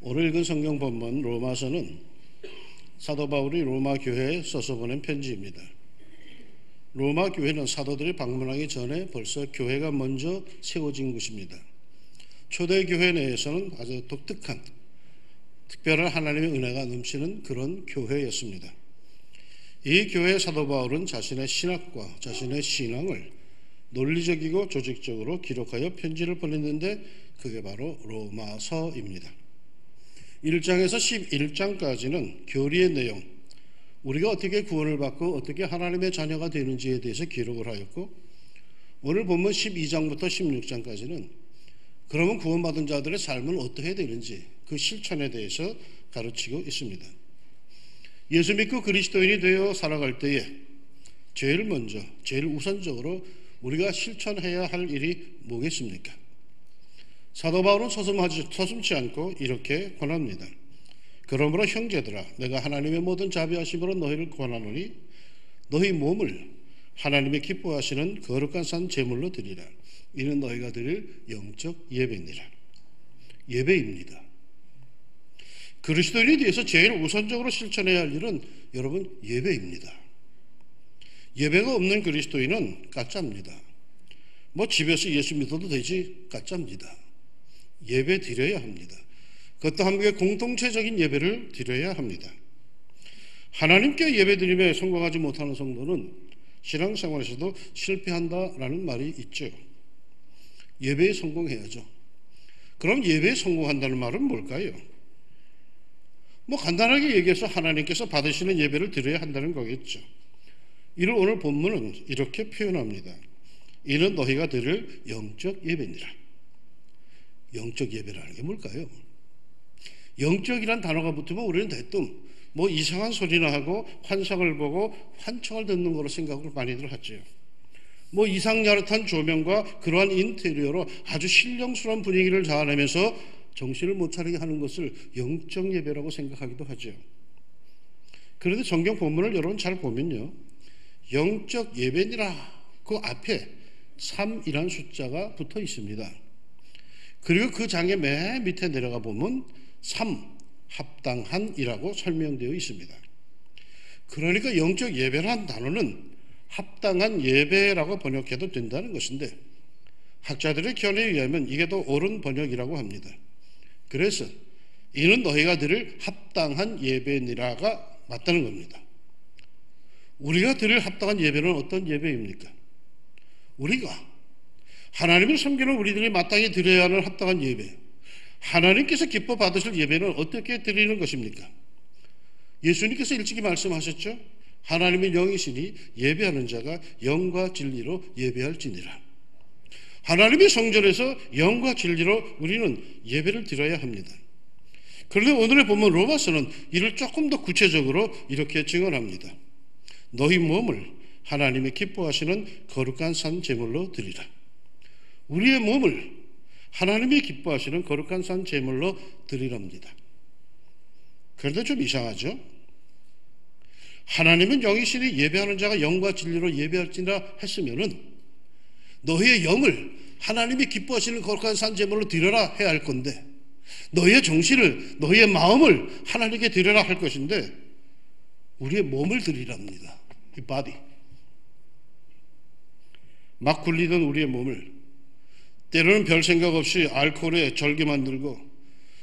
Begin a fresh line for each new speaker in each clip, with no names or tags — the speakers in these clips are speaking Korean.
오늘 읽은 성경 본문 로마서는 사도 바울이 로마 교회에 써서 보낸 편지입니다. 로마 교회는 사도들이 방문하기 전에 벌써 교회가 먼저 세워진 곳입니다. 초대 교회 내에서는 아주 독특한 특별한 하나님의 은혜가 넘치는 그런 교회였습니다. 이 교회의 사도 바울은 자신의 신학과 자신의 신앙을 논리적이고 조직적으로 기록하여 편지를 보냈는데 그게 바로 로마서입니다. 1장에서 11장까지는 교리의 내용, 우리가 어떻게 구원을 받고 어떻게 하나님의 자녀가 되는지에 대해서 기록을 하였고, 오늘 본문 12장부터 16장까지는 그러면 구원받은 자들의 삶은 어떻게 되는지 그 실천에 대해서 가르치고 있습니다. 예수 믿고 그리스도인이 되어 살아갈 때에 제일 먼저, 제일 우선적으로 우리가 실천해야 할 일이 뭐겠습니까? 사도 바울은 서슴지 않고 이렇게 권합니다. 그러므로 형제들아, 내가 하나님의 모든 자비하심으로 너희를 권하노니 너희 몸을 하나님의 기뻐하시는 거룩한 산 제물로 드리라. 이는 너희가 드릴 영적 예배니라. 예배입니다. 그리스도인에 대해서 제일 우선적으로 실천해야 할 일은 여러분 예배입니다. 예배가 없는 그리스도인은 가짜입니다. 집에서 예수 믿어도 되지 가짜입니다. 예배 드려야 합니다. 그것도 함께 공동체적인 예배를 드려야 합니다. 하나님께 예배 드림에 성공하지 못하는 성도는 신앙생활에서도 실패한다라는 말이 있죠. 예배에 성공해야죠. 그럼 예배에 성공한다는 말은 뭘까요? 간단하게 얘기해서 하나님께서 받으시는 예배를 드려야 한다는 거겠죠. 이를 오늘 본문은 이렇게 표현합니다. 이는 너희가 드릴 영적 예배니라. 영적 예배라는 게 뭘까요? 영적이란 단어가 붙으면 우리는 대뜸 이상한 소리나 하고 환상을 보고 환청을 듣는 거로 생각을 많이들 하죠. 이상야릇한 조명과 그러한 인테리어로 아주 신령스러운 분위기를 자아내면서 정신을 못 차리게 하는 것을 영적 예배라고 생각하기도 하죠. 그런데 성경 본문을 여러분 잘 보면요, 영적 예배니라 그 앞에 3이라는 숫자가 붙어 있습니다. 그리고 그 장의 맨 밑에 내려가 보면 3, 합당한이라고 설명되어 있습니다. 그러니까 영적 예배라는 단어는 합당한 예배라고 번역해도 된다는 것인데, 학자들의 견해에 의하면 이게 더 옳은 번역이라고 합니다. 그래서 이는 너희가 드릴 합당한 예배니라가 맞다는 겁니다. 우리가 드릴 합당한 예배는 어떤 예배입니까? 우리가 하나님을 섬기는 우리들이 마땅히 드려야 하는 합당한 예배, 하나님께서 기뻐 받으실 예배는 어떻게 드리는 것입니까? 예수님께서 일찍이 말씀하셨죠. 하나님의 영이시니 예배하는 자가 영과 진리로 예배할지니라. 하나님의 성전에서 영과 진리로 우리는 예배를 드려야 합니다. 그런데 오늘의 본문 로마서는 이를 조금 더 구체적으로 이렇게 증언합니다. 너희 몸을 하나님의 기뻐하시는 거룩한 산 제물로 드리라. 우리의 몸을 하나님이 기뻐하시는 거룩한 산 제물로 드리랍니다. 그런데 좀 이상하죠? 하나님은 영이시니 예배하는 자가 영과 진리로 예배할지니라 했으면은 너희의 영을 하나님이 기뻐하시는 거룩한 산 제물로 드려라 해야 할 건데, 너희의 정신을, 너희의 마음을 하나님께 드려라 할 것인데 우리의 몸을 드리랍니다. 이 바디. 막 굴리던 우리의 몸을 때로는 별 생각 없이 알코올에 절게 만들고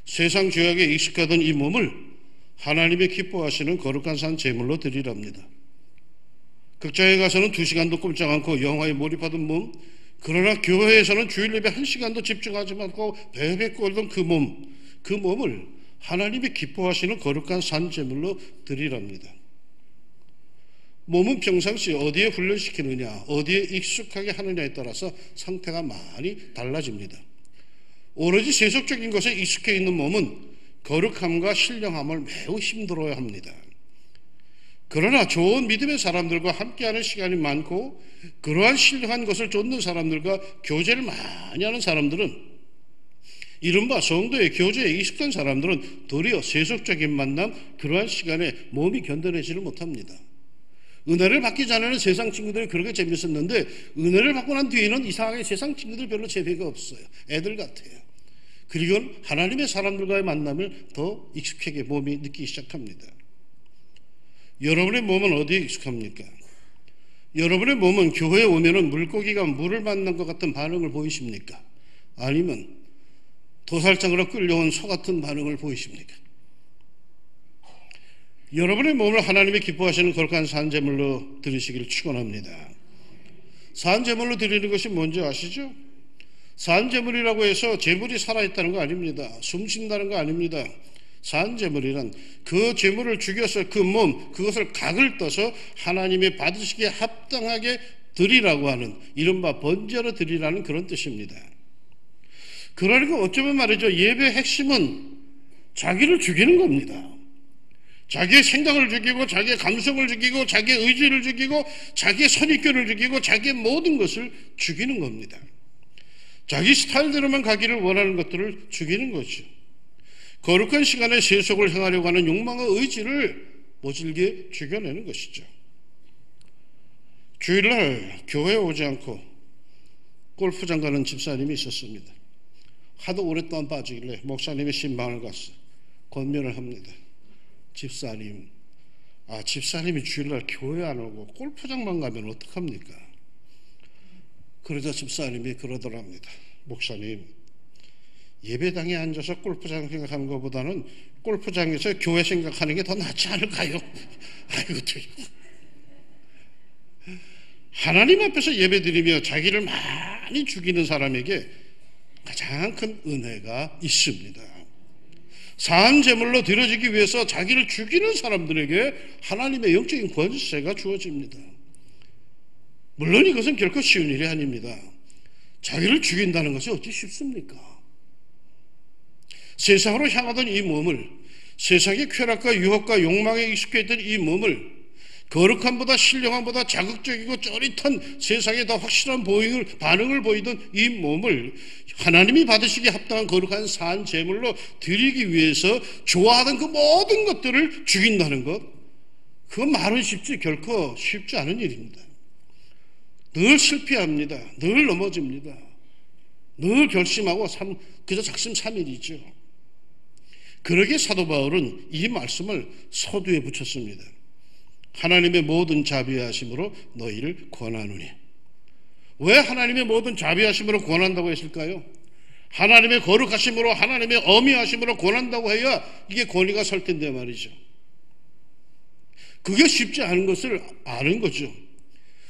세상 죄악에 익숙하던 이 몸을 하나님이 기뻐하시는 거룩한 산 제물로 드리랍니다. 극장에 가서는 2시간도 꼼짝 않고 영화에 몰입하던 몸, 그러나 교회에서는 주일 예배 1시간도 집중하지 않고 베베 꼴던 그 몸을 하나님이 기뻐하시는 거룩한 산 제물로 드리랍니다. 몸은 평상시 어디에 훈련시키느냐, 어디에 익숙하게 하느냐에 따라서 상태가 많이 달라집니다. 오로지 세속적인 것에 익숙해 있는 몸은 거룩함과 신령함을 매우 힘들어야 합니다. 그러나 좋은 믿음의 사람들과 함께하는 시간이 많고 그러한 신령한 것을 쫓는 사람들과 교제를 많이 하는 사람들은, 이른바 성도의 교제에 익숙한 사람들은 도리어 세속적인 만남, 그러한 시간에 몸이 견뎌내지를 못합니다. 은혜를 받기 전에는 세상 친구들이 그렇게 재밌었는데 은혜를 받고 난 뒤에는 이상하게 세상 친구들 별로 재미가 없어요. 애들 같아요. 그리고 하나님의 사람들과의 만남을 더 익숙하게 몸이 느끼기 시작합니다. 여러분의 몸은 어디에 익숙합니까? 여러분의 몸은 교회에 오면은 물고기가 물을 만난 것 같은 반응을 보이십니까? 아니면 도살장으로 끌려온 소 같은 반응을 보이십니까? 여러분의 몸을 하나님이 기뻐하시는 거룩한 산제물로 드리시기를 축원합니다. 산제물로 드리는 것이 뭔지 아시죠? 산제물이라고 해서 제물이 살아있다는 거 아닙니다. 숨쉰다는 거 아닙니다. 산제물이란 그 제물을 죽여서 그 몸, 그것을 각을 떠서 하나님의 받으시기에 합당하게 드리라고 하는 이른바 번제로 드리라는 그런 뜻입니다. 그러니까 어쩌면 말이죠, 예배의 핵심은 자기를 죽이는 겁니다. 자기의 생각을 죽이고 자기의 감성을 죽이고 자기의 의지를 죽이고 자기의 선입견을 죽이고 자기의 모든 것을 죽이는 겁니다. 자기 스타일대로만 가기를 원하는 것들을 죽이는 거죠. 거룩한 시간에 세속을 행하려고 하는 욕망과 의지를 모질게 죽여내는 것이죠. 주일날 교회에 오지 않고 골프장 가는 집사님이 있었습니다. 하도 오랫동안 빠지길래 목사님의 신방을 가서 권면을 합니다. 집사님, 집사님이 주일날 교회 안 오고 골프장만 가면 어떡합니까? 그러자 집사님이 그러더랍니다. 목사님, 예배당에 앉아서 골프장 생각하는 것보다는 골프장에서 교회 생각하는 게 더 낫지 않을까요? 아이고, 하나님 앞에서 예배드리며 자기를 많이 죽이는 사람에게 가장 큰 은혜가 있습니다. 사한 제물로 드려지기 위해서 자기를 죽이는 사람들에게 하나님의 영적인 권세가 주어집니다. 물론 이것은 결코 쉬운 일이 아닙니다. 자기를 죽인다는 것이 어찌 쉽습니까? 세상으로 향하던 이 몸을, 세상의 쾌락과 유혹과 욕망에 익숙해 있던 이 몸을 거룩함보다 신령함보다 자극적이고 쩌릿한 세상에 더 확실한 반응을 보이던 이 몸을 하나님이 받으시기에 합당한 거룩한 산 제물로 드리기 위해서 좋아하던 그 모든 것들을 죽인다는 것, 그건 말은 쉽지 결코 쉽지 않은 일입니다. 늘 실패합니다. 늘 넘어집니다. 늘 결심하고 그저 작심삼일이죠. 그러기에 사도 바울은 이 말씀을 서두에 붙였습니다. 하나님의 모든 자비하심으로 너희를 권하노니. 왜 하나님의 모든 자비하심으로 권한다고 했을까요? 하나님의 거룩하심으로, 하나님의 어미하심으로 권한다고 해야 이게 권위가 설 텐데 말이죠. 그게 쉽지 않은 것을 아는 거죠.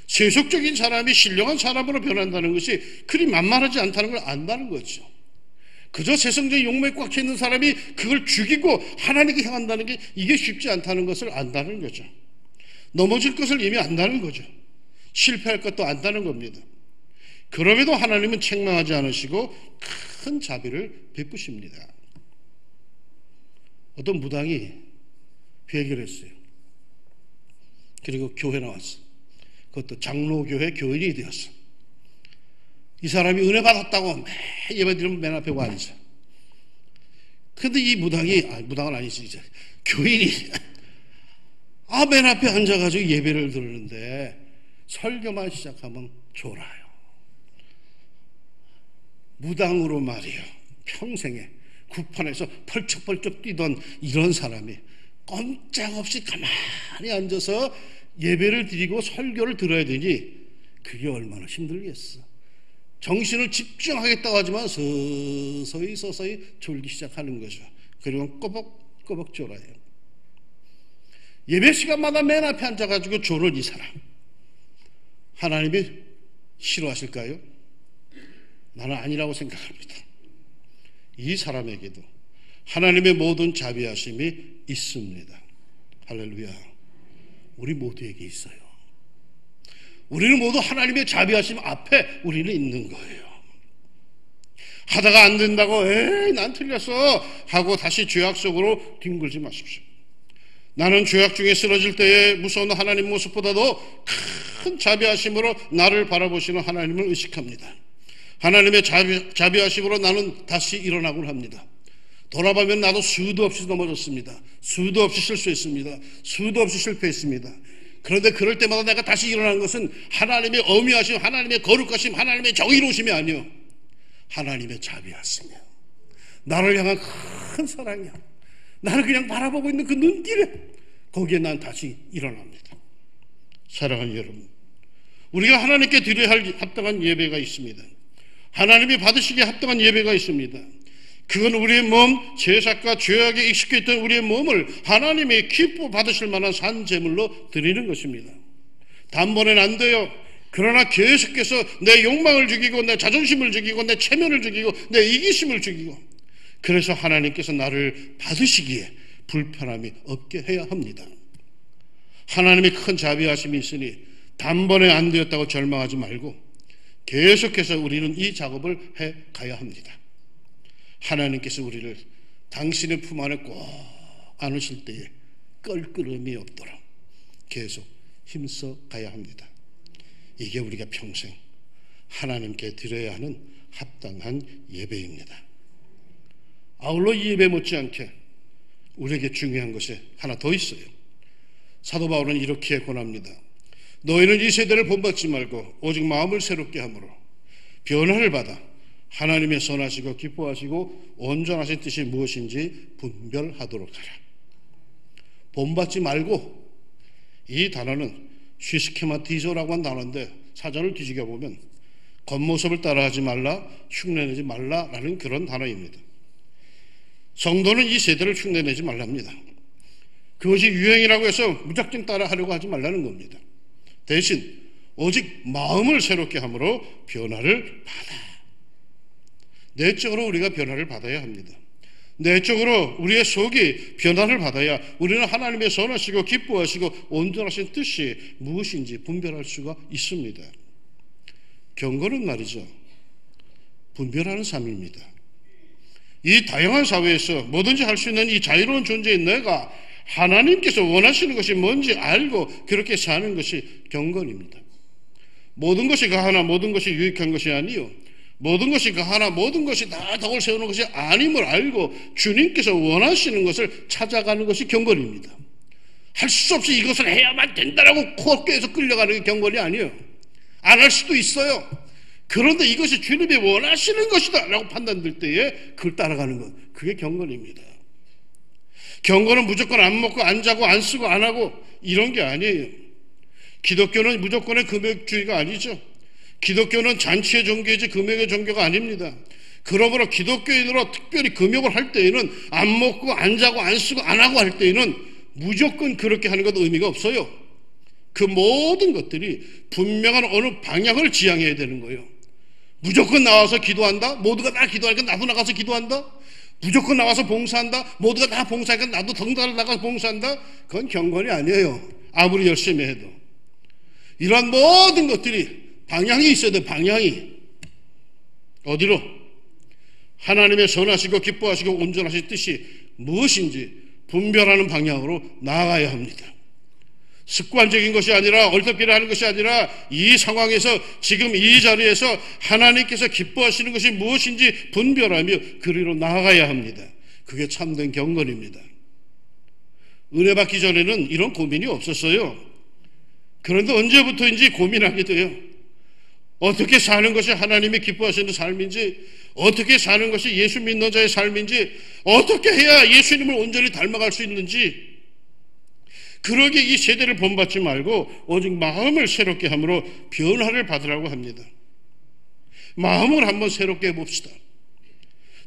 세속적인 사람이 신령한 사람으로 변한다는 것이 그리 만만하지 않다는 걸 안다는 거죠. 그저 세상적인 욕망에 꽉 차 있는 사람이 그걸 죽이고 하나님께 향한다는 게 이게 쉽지 않다는 것을 안다는 거죠. 넘어질 것을 이미 안다는 거죠. 실패할 것도 안다는 겁니다. 그럼에도 하나님은 책망하지 않으시고 큰 자비를 베푸십니다. 어떤 무당이 회개를 했어요. 그리고 교회 나왔어. 그것도 장로교회 교인이 되었어. 이 사람이 은혜 받았다고 매 예배드리면 맨 앞에 와 앉아. 근데 이 무당은 아니지, 이제 교인이 맨 앞에 앉아가지고 예배를 들었는데 설교만 시작하면 졸아요. 무당으로 말이에요. 평생에 구판에서 펄쩍펄쩍 뛰던 이런 사람이 꼼짝없이 가만히 앉아서 예배를 드리고 설교를 들어야 되니 그게 얼마나 힘들겠어. 정신을 집중하겠다고 하지만 서서히 졸기 시작하는 거죠. 그리고 꼬박꼬박 졸아요. 예배 시간마다 맨 앞에 앉아가지고 졸은 이 사람, 하나님이 싫어하실까요? 나는 아니라고 생각합니다. 이 사람에게도 하나님의 모든 자비하심이 있습니다. 할렐루야. 우리 모두에게 있어요. 우리는 모두 하나님의 자비하심 앞에 우리는 있는 거예요. 하다가 안 된다고 난 틀렸어 하고 다시 죄악 속으로 뒹굴지 마십시오. 나는 죄악 중에 쓰러질 때에 무서운 하나님 모습보다도 큰 자비하심으로 나를 바라보시는 하나님을 의식합니다. 하나님의 자비하심으로 나는 다시 일어나곤 합니다. 돌아보면 나도 수도 없이 넘어졌습니다. 수도 없이 실수했습니다. 수도 없이 실패했습니다. 그런데 그럴 때마다 내가 다시 일어나는 것은 하나님의 어미하심, 하나님의 거룩하심, 하나님의 정의로우심이 아니요, 하나님의 자비하심이에요. 나를 향한 큰 사랑이야. 나를 그냥 바라보고 있는 그 눈길에 거기에 난 다시 일어납니다. 사랑하는 여러분, 우리가 하나님께 드려야 할 합당한 예배가 있습니다. 하나님이 받으시기에 합당한 예배가 있습니다. 그건 우리의 몸, 제사과 죄악에 익숙해 있던 우리의 몸을 하나님이 기뻐 받으실 만한 산 제물로 드리는 것입니다. 단번에는 안 돼요. 그러나 계속해서 내 욕망을 죽이고 내 자존심을 죽이고 내 체면을 죽이고 내 이기심을 죽이고, 그래서 하나님께서 나를 받으시기에 불편함이 없게 해야 합니다. 하나님이 큰 자비하심이 있으니 단번에 안 되었다고 절망하지 말고 계속해서 우리는 이 작업을 해 가야 합니다. 하나님께서 우리를 당신의 품 안에 꼭 안으실 때에 껄끄러움이 없도록 계속 힘써 가야 합니다. 이게 우리가 평생 하나님께 드려야 하는 합당한 예배입니다. 아울러 이 예배 못지않게 우리에게 중요한 것이 하나 더 있어요. 사도 바울은 이렇게 권합니다. 너희는 이 세대를 본받지 말고 오직 마음을 새롭게 함으로 변화를 받아 하나님의 선하시고 기뻐하시고 온전하신 뜻이 무엇인지 분별하도록 하라. 본받지 말고, 이 단어는 쉬스케마티조라고 한 단어인데 사전을 뒤지겨 보면 겉모습을 따라하지 말라, 흉내내지 말라라는 그런 단어입니다. 성도는 이 세대를 흉내내지 말랍니다. 그것이 유행이라고 해서 무작정 따라하려고 하지 말라는 겁니다. 대신 오직 마음을 새롭게 함으로 변화를 받아. 내적으로 우리가 변화를 받아야 합니다. 내적으로 우리의 속이 변화를 받아야 우리는 하나님의 선하시고 기뻐하시고 온전하신 뜻이 무엇인지 분별할 수가 있습니다. 경건은 말이죠, 분별하는 삶입니다. 이 다양한 사회에서 뭐든지 할 수 있는 이 자유로운 존재인 내가 하나님께서 원하시는 것이 뭔지 알고 그렇게 사는 것이 경건입니다. 모든 것이 가하나 모든 것이 유익한 것이 아니요, 모든 것이 가하나 모든 것이 다 덕을 세우는 것이 아님을 알고 주님께서 원하시는 것을 찾아가는 것이 경건입니다. 할 수 없이 이것을 해야만 된다라고 코어에서 끌려가는 게 경건이 아니에요. 안 할 수도 있어요. 그런데 이것이 주님이 원하시는 것이다 라고 판단될 때에 그걸 따라가는 것, 그게 경건입니다. 경건은 무조건 안 먹고 안 자고 안 쓰고 안 하고 이런 게 아니에요. 기독교는 무조건의 금욕주의가 아니죠. 기독교는 잔치의 종교이지 금욕의 종교가 아닙니다. 그러므로 기독교인으로 특별히 금욕을 할 때에는 안 먹고 안 자고 안 쓰고 안 하고 할 때에는 무조건 그렇게 하는 것도 의미가 없어요. 그 모든 것들이 분명한 어느 방향을 지향해야 되는 거예요. 무조건 나와서 기도한다? 모두가 다 기도하니까 나도 나가서 기도한다? 무조건 나와서 봉사한다? 모두가 다 봉사하니까 나도 덩달아 나가서 봉사한다? 그건 경건이 아니에요. 아무리 열심히 해도. 이러한 모든 것들이 방향이 있어야 돼. 방향이 어디로? 하나님의 선하시고 기뻐하시고 온전하신 뜻이 무엇인지 분별하는 방향으로 나아가야 합니다. 습관적인 것이 아니라 얼떨결에 하는 것이 아니라 이 상황에서 지금 이 자리에서 하나님께서 기뻐하시는 것이 무엇인지 분별하며 그리로 나아가야 합니다. 그게 참된 경건입니다. 은혜 받기 전에는 이런 고민이 없었어요. 그런데 언제부터인지 고민하게 돼요. 어떻게 사는 것이 하나님이 기뻐하시는 삶인지, 어떻게 사는 것이 예수 믿는 자의 삶인지, 어떻게 해야 예수님을 온전히 닮아갈 수 있는지. 그러게 이 세대를 본받지 말고 오직 마음을 새롭게 함으로 변화를 받으라고 합니다. 마음을 한번 새롭게 해봅시다.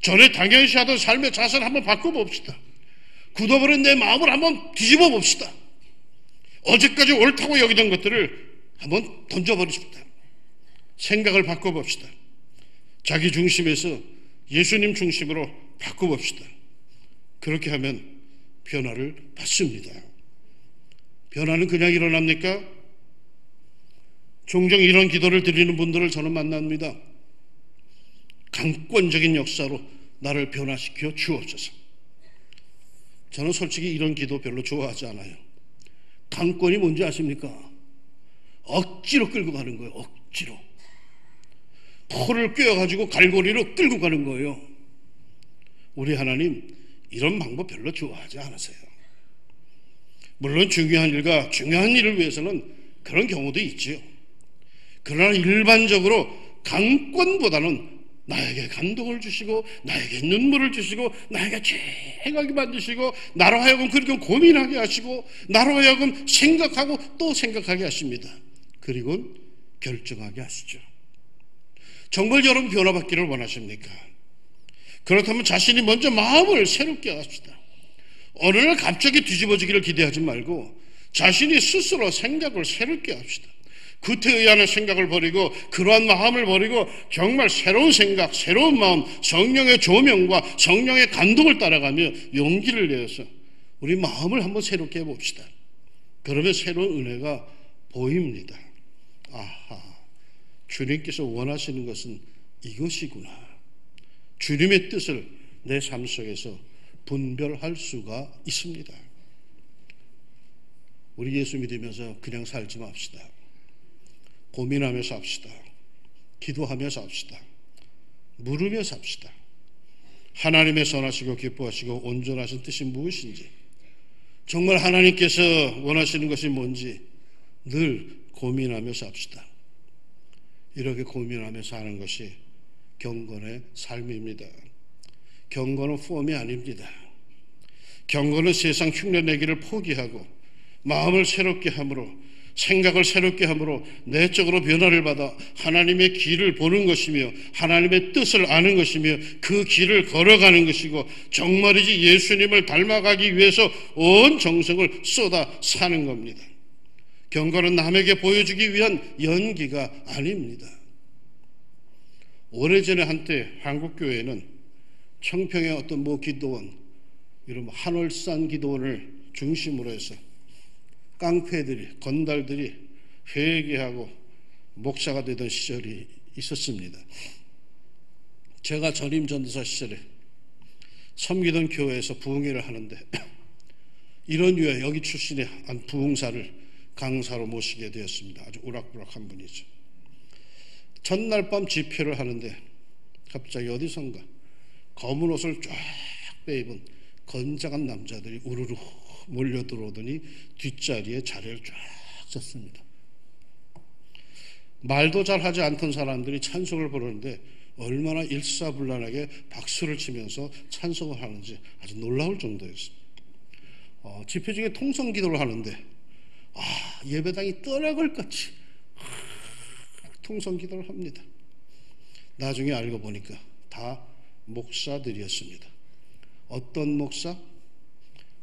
전에 당연시 하던 삶의 자세를 한번 바꿔봅시다. 굳어버린 내 마음을 한번 뒤집어 봅시다. 어제까지 옳다고 여기던 것들을 한번 던져버리십시다. 생각을 바꿔봅시다. 자기 중심에서 예수님 중심으로 바꿔봅시다. 그렇게 하면 변화를 받습니다. 변화는 그냥 일어납니까? 종종 이런 기도를 드리는 분들을 저는 만납니다. 강권적인 역사로 나를 변화시켜 주옵소서. 저는 솔직히 이런 기도 별로 좋아하지 않아요. 강권이 뭔지 아십니까? 억지로 끌고 가는 거예요. 억지로. 포를 꿰어가지고 갈고리로 끌고 가는 거예요. 우리 하나님 이런 방법 별로 좋아하지 않으세요. 물론 중요한 일과 중요한 일을 위해서는 그런 경우도 있지요. 그러나 일반적으로 강권보다는 나에게 감동을 주시고 나에게 눈물을 주시고 나에게 죄악하게 만드시고 나로 하여금 그렇게 고민하게 하시고 나로 하여금 생각하고 또 생각하게 하십니다. 그리고 결정하게 하시죠. 정말 여러분 변화받기를 원하십니까? 그렇다면 자신이 먼저 마음을 새롭게 합시다. 어느 날 갑자기 뒤집어지기를 기대하지 말고 자신이 스스로 생각을 새롭게 합시다. 구태의하는 생각을 버리고 그러한 마음을 버리고 정말 새로운 생각, 새로운 마음, 성령의 조명과 성령의 감동을 따라가며 용기를 내어서 우리 마음을 한번 새롭게 해봅시다. 그러면 새로운 은혜가 보입니다. 아하, 주님께서 원하시는 것은 이것이구나. 주님의 뜻을 내 삶 속에서 분별할 수가 있습니다. 우리 예수 믿으면서 그냥 살지 맙시다. 고민하며 삽시다. 기도하며 삽시다. 물으며 삽시다. 하나님의 선하시고 기뻐하시고 온전하신 뜻이 무엇인지, 정말 하나님께서 원하시는 것이 뭔지 늘 고민하며 삽시다. 이렇게 고민하며 사는 것이 경건의 삶입니다. 경건은 폼이 아닙니다. 경건은 세상 흉내내기를 포기하고 마음을 새롭게 함으로, 생각을 새롭게 함으로 내적으로 변화를 받아 하나님의 길을 보는 것이며 하나님의 뜻을 아는 것이며 그 길을 걸어가는 것이고 정말이지 예수님을 닮아가기 위해서 온 정성을 쏟아 사는 겁니다. 경건은 남에게 보여주기 위한 연기가 아닙니다. 오래전에 한때 한국교회는 청평의 어떤 기도원, 이런 한월산 기도원을 중심으로 해서 깡패들이, 건달들이 회개하고 목사가 되던 시절이 있었습니다. 제가 전임 전도사 시절에 섬기던 교회에서 부흥회를 하는데 이런 류의 여기 출신의 한 부흥사를 강사로 모시게 되었습니다. 아주 우락부락한 분이죠. 전날 밤 집회를 하는데 갑자기 어디선가 검은 옷을 쫙 빼입은 건장한 남자들이 우르르 몰려 들어오더니 뒷자리에 자리를 쫙 섰습니다. 말도 잘하지 않던 사람들이 찬송을 부르는데 얼마나 일사불란하게 박수를 치면서 찬송을 하는지 아주 놀라울 정도였습니다. 집회 중에 통성기도를 하는데 예배당이 떠나갈 같이 통성기도를 합니다. 나중에 알고 보니까 다 목사들이었습니다. 어떤 목사?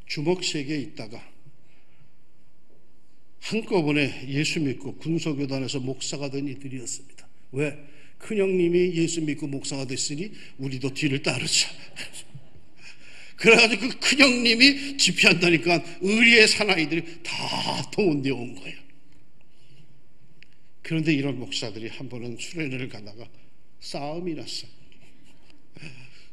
주먹세계에 있다가 한꺼번에 예수 믿고 군소교단에서 목사가 된 이들이었습니다. 왜? 큰형님이 예수 믿고 목사가 됐으니 우리도 뒤를 따르자. 그래가지고 그 큰형님이 집회한다니까 의리의 사나이들이 다 동원되어 온 거예요. 그런데 이런 목사들이 한 번은 수련회를 가다가 싸움이 났어요.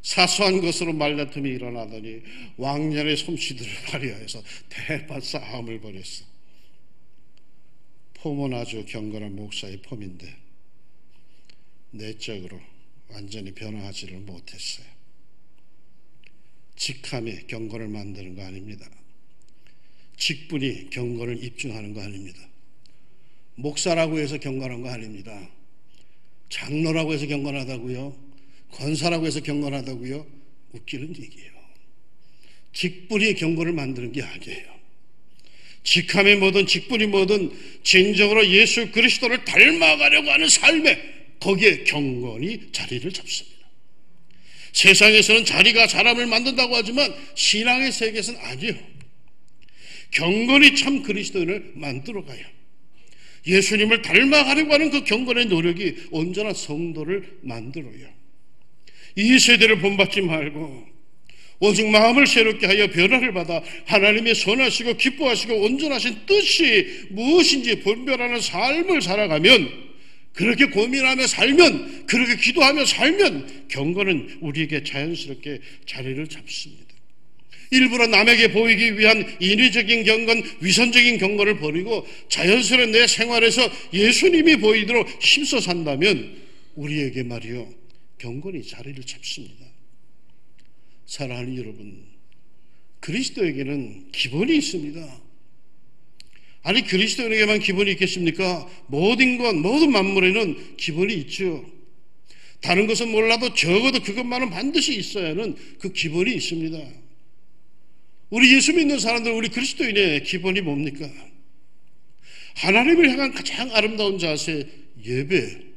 사소한 것으로 말다툼이 일어나더니 왕년의 솜씨들을 발휘하여서 대판 싸움을 벌였어. 폼은 아주 경건한 목사의 폼인데 내적으로 완전히 변화하지를 못했어요. 직함이 경건을 만드는 거 아닙니다. 직분이 경건을 입증하는 거 아닙니다. 목사라고 해서 경건한 거 아닙니다. 장로라고 해서 경건하다고요? 권사라고 해서 경건하다고요? 웃기는 얘기예요. 직분이 경건을 만드는 게 아니에요. 직함이 뭐든 직분이 뭐든 진정으로 예수 그리스도를 닮아가려고 하는 삶에 거기에 경건이 자리를 잡습니다. 세상에서는 자리가 사람을 만든다고 하지만 신앙의 세계에서는 아니에요. 경건이 참 그리스도인을 만들어가요. 예수님을 닮아가려고 하는 그 경건의 노력이 온전한 성도를 만들어요. 이 세대를 본받지 말고 오직 마음을 새롭게 하여 변화를 받아 하나님의 선하시고 기뻐하시고 온전하신 뜻이 무엇인지 분별하는 삶을 살아가면, 그렇게 고민하며 살면, 그렇게 기도하며 살면 경건은 우리에게 자연스럽게 자리를 잡습니다. 일부러 남에게 보이기 위한 인위적인 경건, 위선적인 경건을 버리고 자연스러운 내 생활에서 예수님이 보이도록 힘써 산다면 우리에게 말이요 경건이 자리를 잡습니다. 사랑하는 여러분, 그리스도에게는 기본이 있습니다. 아니 그리스도인에게만 기본이 있겠습니까? 모든 것, 모든 만물에는 기본이 있죠. 다른 것은 몰라도 적어도 그것만은 반드시 있어야 하는 그 기본이 있습니다. 우리 예수 믿는 사람들, 우리 그리스도인의 기본이 뭡니까? 하나님을 향한 가장 아름다운 자세, 예배.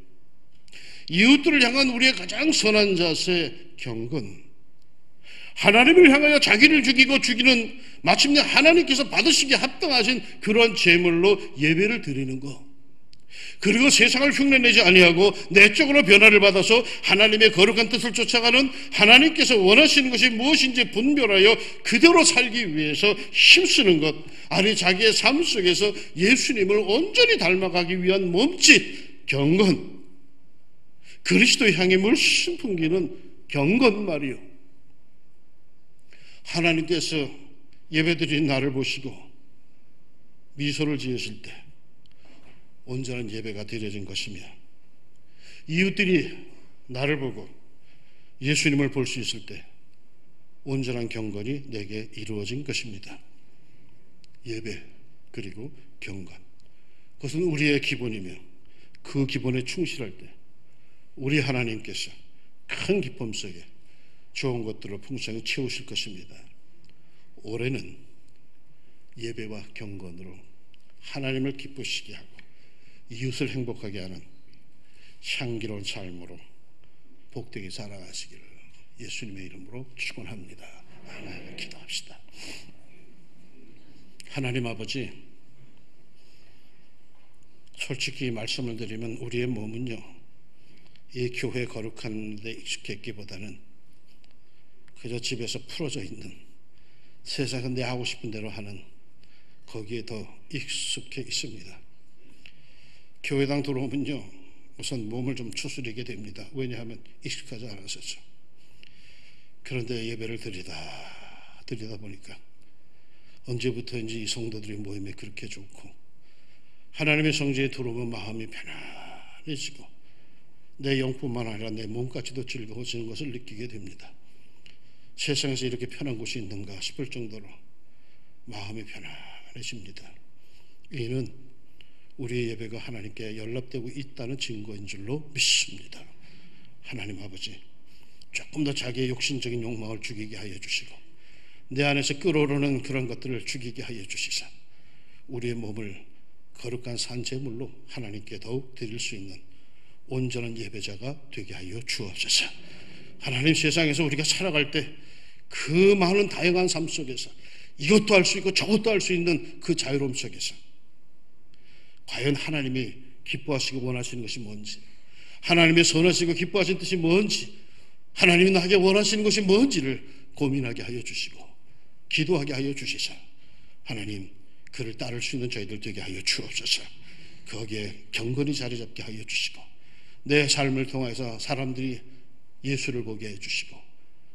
이웃들을 향한 우리의 가장 선한 자세, 경건. 하나님을 향하여 자기를 죽이고 죽이는 마침내 하나님께서 받으시기에 합당하신 그런 제물로 예배를 드리는 것. 그리고 세상을 흉내내지 아니하고 내적으로 변화를 받아서 하나님의 거룩한 뜻을 쫓아가는 하나님께서 원하시는 것이 무엇인지 분별하여 그대로 살기 위해서 힘쓰는 것. 아니 자기의 삶 속에서 예수님을 온전히 닮아가기 위한 몸짓, 경건. 그리스도 향해 물씬 풍기는 경건 말이요. 하나님께서 예배드린 나를 보시고 미소를 지으실 때 온전한 예배가 드려진 것이며, 이웃들이 나를 보고 예수님을 볼 수 있을 때 온전한 경건이 내게 이루어진 것입니다. 예배 그리고 경건, 그것은 우리의 기본이며 그 기본에 충실할 때 우리 하나님께서 큰 기쁨 속에 좋은 것들을 풍성히 채우실 것입니다. 올해는 예배와 경건으로 하나님을 기쁘시게 하고 이웃을 행복하게 하는 향기로운 삶으로 복되게 살아가시기를 예수님의 이름으로 축원합니다. 아멘. 기도합시다. 하나님 아버지, 솔직히 말씀을 드리면 우리의 몸은요, 이 교회 거룩한 데 익숙했기보다는 그저 집에서 풀어져 있는, 세상은 내 하고 싶은 대로 하는 거기에 더 익숙해 있습니다. 교회당 들어오면요, 우선 몸을 좀 추스리게 됩니다. 왜냐하면 익숙하지 않아서죠. 그런데 예배를 드리다 보니까 언제부터인지 이 성도들의 모임이 그렇게 좋고, 하나님의 성지에 들어오면 마음이 편안해지고 내 영뿐만 아니라 내 몸까지도 즐거워지는 것을 느끼게 됩니다. 세상에서 이렇게 편한 곳이 있는가 싶을 정도로 마음이 편안해집니다. 이는 우리의 예배가 하나님께 연락되고 있다는 증거인 줄로 믿습니다. 하나님 아버지, 조금 더 자기의 욕심적인 욕망을 죽이게 하여 주시고 내 안에서 끓어오르는 그런 것들을 죽이게 하여 주시사 우리의 몸을 거룩한 산제물로 하나님께 더욱 드릴 수 있는 온전한 예배자가 되게 하여 주옵소서. 하나님, 세상에서 우리가 살아갈 때 그 많은 다양한 삶 속에서 이것도 할 수 있고 저것도 할 수 있는 그 자유로움 속에서 과연 하나님이 기뻐하시고 원하시는 것이 뭔지, 하나님의 선하시고 기뻐하시는 뜻이 뭔지, 하나님이 나에게 원하시는 것이 뭔지를 고민하게 하여 주시고 기도하게 하여 주시사 하나님, 그를 따를 수 있는 저희들 되게 하여 주옵소서. 거기에 경건히 자리 잡게 하여 주시고 내 삶을 통해서 사람들이 예수를 보게 해 주시고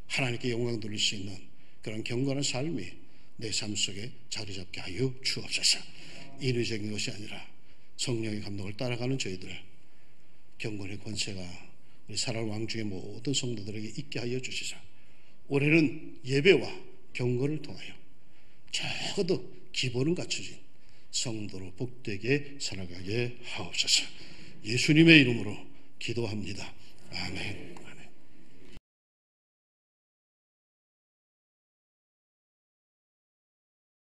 하나님께 영광 돌릴 수 있는 그런 경건한 삶이 내 삶 속에 자리 잡게 하여 주옵소서. 인위적인 것이 아니라 성령의 감동을 따라가는 저희들, 경건의 권세가 우리 살아온 왕중의 모든 성도들에게 있게 하여 주시사 올해는 예배와 경건을 통하여 적어도 기본은 갖춰진 성도로 복되게 살아가게 하옵소서. 예수님의 이름으로 기도합니다. 아멘.